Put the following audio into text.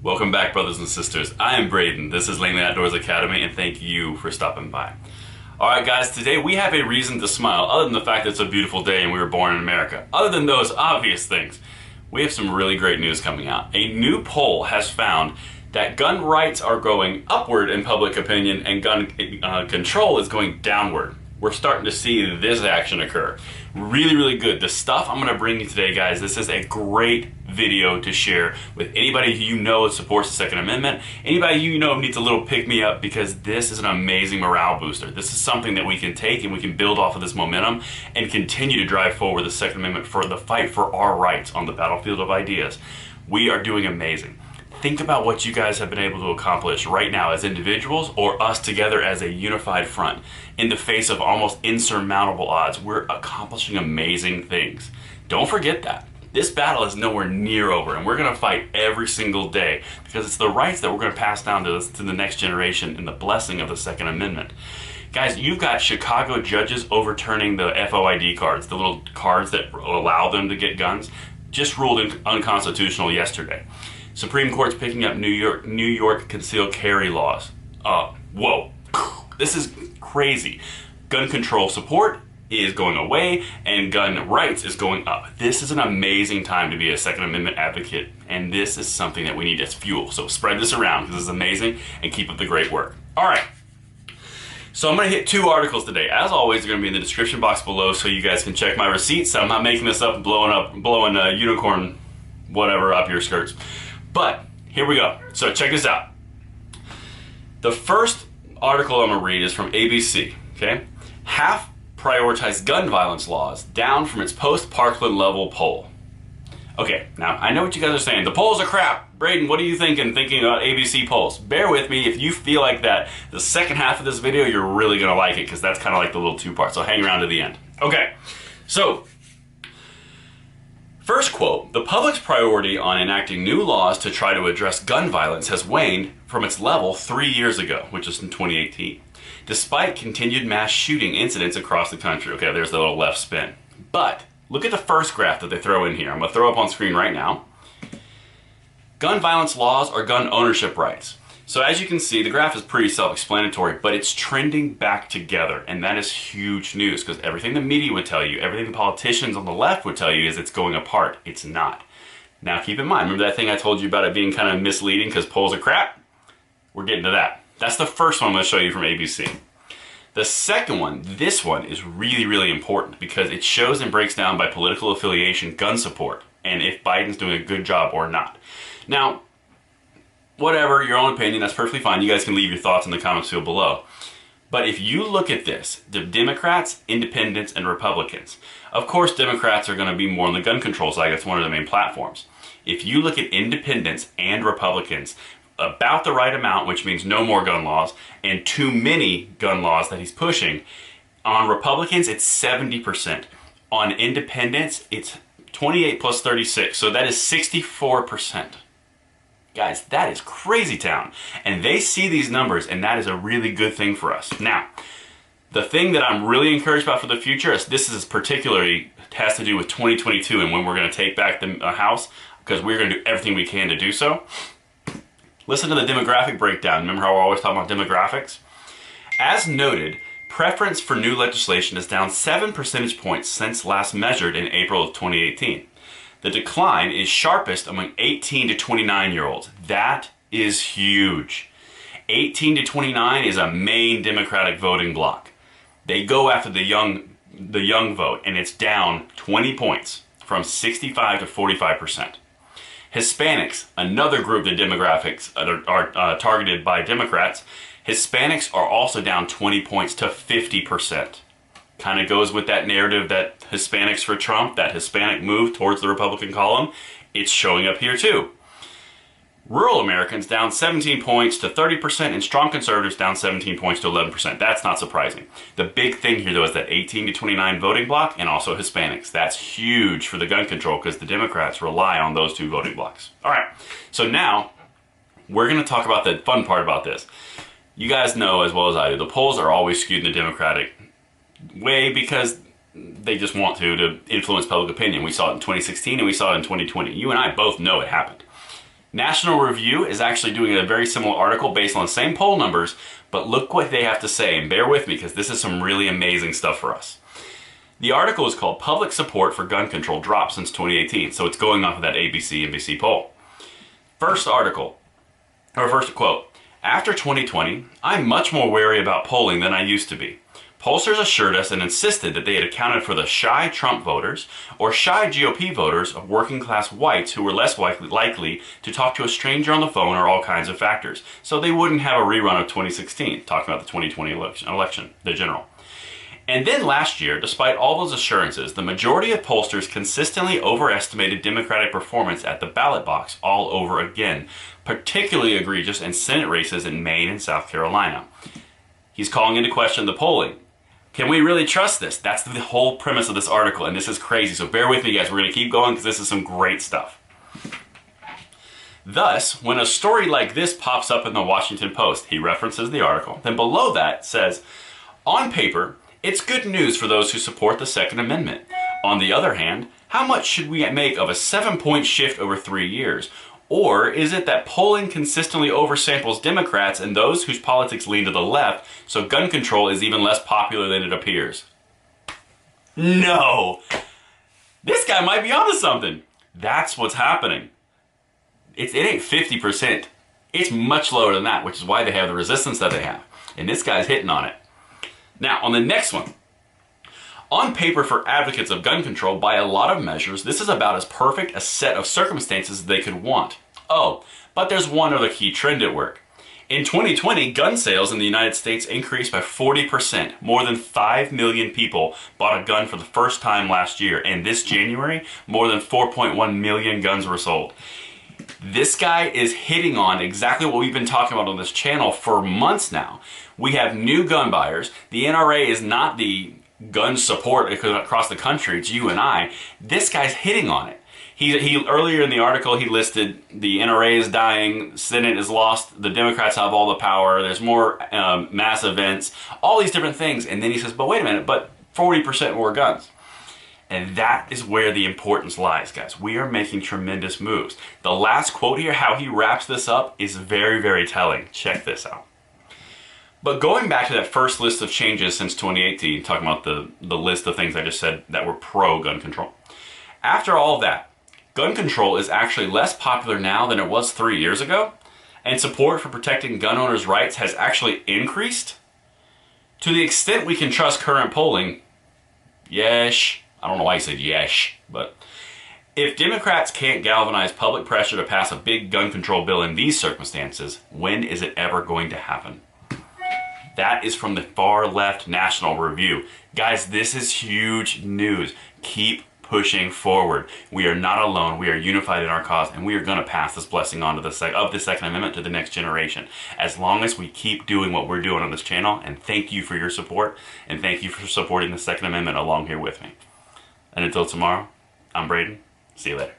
Welcome back, brothers and sisters. I am Braden. This is Langley Outdoors Academy, and thank you for stopping by. Alright guys, today we have a reason to smile, other than the fact that it's a beautiful day and we were born in America. Other than those obvious things, we have some really great news coming out. A new poll has found that gun rights are going upward in public opinion and gun control is going downward. We're starting to see this action occur. Really, really good. The stuff I'm going to bring you today, guys, this is a great video to share with anybody who you know supports the Second Amendment, anybody you know needs a little pick-me-up, because this is an amazing morale booster. This is something that we can take and we can build off of this momentum and continue to drive forward the Second Amendment for the fight for our rights on the battlefield of ideas. We are doing amazing. Think about what you guys have been able to accomplish right now as individuals or us together as a unified front. In the face of almost insurmountable odds, we're accomplishing amazing things. Don't forget that. This battle is nowhere near over, and we're going to fight every single day because it's the rights that we're going to pass down to the next generation in the blessing of the Second Amendment. Guys, you've got Chicago judges overturning the FOID cards, the little cards that allow them to get guns, just ruled unconstitutional yesterday. Supreme Court's picking up New York concealed carry laws. Whoa, this is crazy. Gun control support is going away and gun rights is going up. This is an amazing time to be a Second Amendment advocate, and this is something that we need as fuel. So spread this around because this is amazing, and keep up the great work. All right. So I'm going to hit two articles today. As always, they're going to be in the description box below so you guys can check my receipts. I'm not making this up and blowing a unicorn whatever up your skirts. But here we go. So check this out. The first article I'm going to read is from ABC. Okay, half prioritize gun violence laws down from its post-Parkland level poll. Okay, now I know what you guys are saying. The polls are crap. Braden, what are you thinking about ABC polls? Bear with me. If you feel like that, the second half of this video, you're really going to like it because that's kind of like the little two-part. So hang around to the end. Okay, so first quote, the public's priority on enacting new laws to try to address gun violence has waned from its level 3 years ago, which is in 2018, despite continued mass shooting incidents across the country. Okay, there's the little left spin. But look at the first graph that they throw in here. I'm going to throw up on screen right now. Gun violence laws or gun ownership rights. So as you can see, the graph is pretty self-explanatory, but it's trending back together, and that is huge news because everything the media would tell you, everything the politicians on the left would tell you is it's going apart. It's not. Now keep in mind, remember that thing I told you about it being kind of misleading because polls are crap? We're getting to that. That's the first one I'm going to show you from ABC. The second one, this one, is really, really important because it shows and breaks down by political affiliation gun support and if Biden's doing a good job or not. Now, whatever, your own opinion, that's perfectly fine. You guys can leave your thoughts in the comments field below. But if you look at this, the Democrats, Independents, and Republicans, of course Democrats are going to be more on the gun control side. That's one of the main platforms. If you look at Independents and Republicans, about the right amount, which means no more gun laws, and too many gun laws that he's pushing, on Republicans it's 70%. On Independents it's 28 plus 36, so that is 64%. Guys, that is crazy town. And they see these numbers, and that is a really good thing for us. Now, the thing that I'm really encouraged about for the future is this is particularly has to do with 2022 and when we're going to take back the House, because we're going to do everything we can to do so. Listen to the demographic breakdown. Remember how we're always talking about demographics? As noted, preference for new legislation is down 7 percentage points since last measured in April of 2018. The decline is sharpest among 18 to 29-year-olds. That is huge. 18 to 29 is a main Democratic voting bloc. They go after the young vote, and it's down 20 points from 65 to 45%. Hispanics, another group of demographics are targeted by Democrats. Hispanics are also down 20 points to 50%. Kind of goes with that narrative that Hispanics for Trump, that Hispanic move towards the Republican column. It's showing up here too. Rural Americans down 17 points to 30%, and strong conservatives down 17 points to 11%. That's not surprising. The big thing here though is that 18 to 29 voting bloc and also Hispanics. That's huge for the gun control because the Democrats rely on those two voting blocs. All right, so now we're going to talk about the fun part about this. You guys know as well as I do, the polls are always skewed in the Democratic way because they just want to influence public opinion. We saw it in 2016 and we saw it in 2020. You and I both know it happened. National Review is actually doing a very similar article based on the same poll numbers, but look what they have to say, and bear with me because this is some really amazing stuff for us. The article is called Public Support for Gun Control Dropped Since 2018, so it's going off of that ABC-NBC poll. First quote, after 2020, I'm much more wary about polling than I used to be. Pollsters assured us and insisted that they had accounted for the shy Trump voters or shy GOP voters of working class whites who were less likely to talk to a stranger on the phone or all kinds of factors, so they wouldn't have a rerun of 2016, talking about the 2020 election, the general. And then last year, despite all those assurances, the majority of pollsters consistently overestimated Democratic performance at the ballot box all over again, particularly egregious in Senate races in Maine and South Carolina. He's calling into question the polling. Can we really trust this? That's the whole premise of this article, and this is crazy, so bear with me guys. We're going to keep going because this is some great stuff. Thus, when a story like this pops up in the Washington Post, he references the article, then below that says, on paper, it's good news for those who support the Second Amendment. On the other hand, how much should we make of a 7-point shift over 3 years? Or is it that polling consistently oversamples Democrats and those whose politics lean to the left, so gun control is even less popular than it appears? No! This guy might be onto something. That's what's happening. It ain't 50%. It's much lower than that, which is why they have the resistance that they have. And this guy's hitting on it. Now, on the next one. On paper, for advocates of gun control, by a lot of measures, this is about as perfect a set of circumstances as they could want. Oh, but there's one other key trend at work. In 2020, gun sales in the United States increased by 40%. More than 5 million people bought a gun for the first time last year, and this January, more than 4.1 million guns were sold. This guy is hitting on exactly what we've been talking about on this channel for months now. We have new gun buyers. The NRA is not the gun support across the country. It's you and I. This guy's hitting on it. He earlier in the article he listed the NRA is dying, Senate is lost, the Democrats have all the power, there's more mass events, all these different things, and then he says, but wait a minute, but 40% more guns. And that is where the importance lies, guys. We are making tremendous moves. The last quote here, how he wraps this up, is very, very telling. Check this out. But going back to that first list of changes since 2018, talking about the list of things I just said that were pro-gun control. After all of that, gun control is actually less popular now than it was 3 years ago, and support for protecting gun owners' rights has actually increased. To the extent we can trust current polling, yes. I don't know why he said yes, but if Democrats can't galvanize public pressure to pass a big gun control bill in these circumstances, when is it ever going to happen? That is from the far left National Review. Guys, this is huge news. Keep pushing forward. We are not alone. We are unified in our cause, and we are going to pass this blessing on to the Second Amendment to the next generation. As long as we keep doing what we're doing on this channel, and thank you for your support, and thank you for supporting the Second Amendment along here with me. And until tomorrow, I'm Braden. See you later.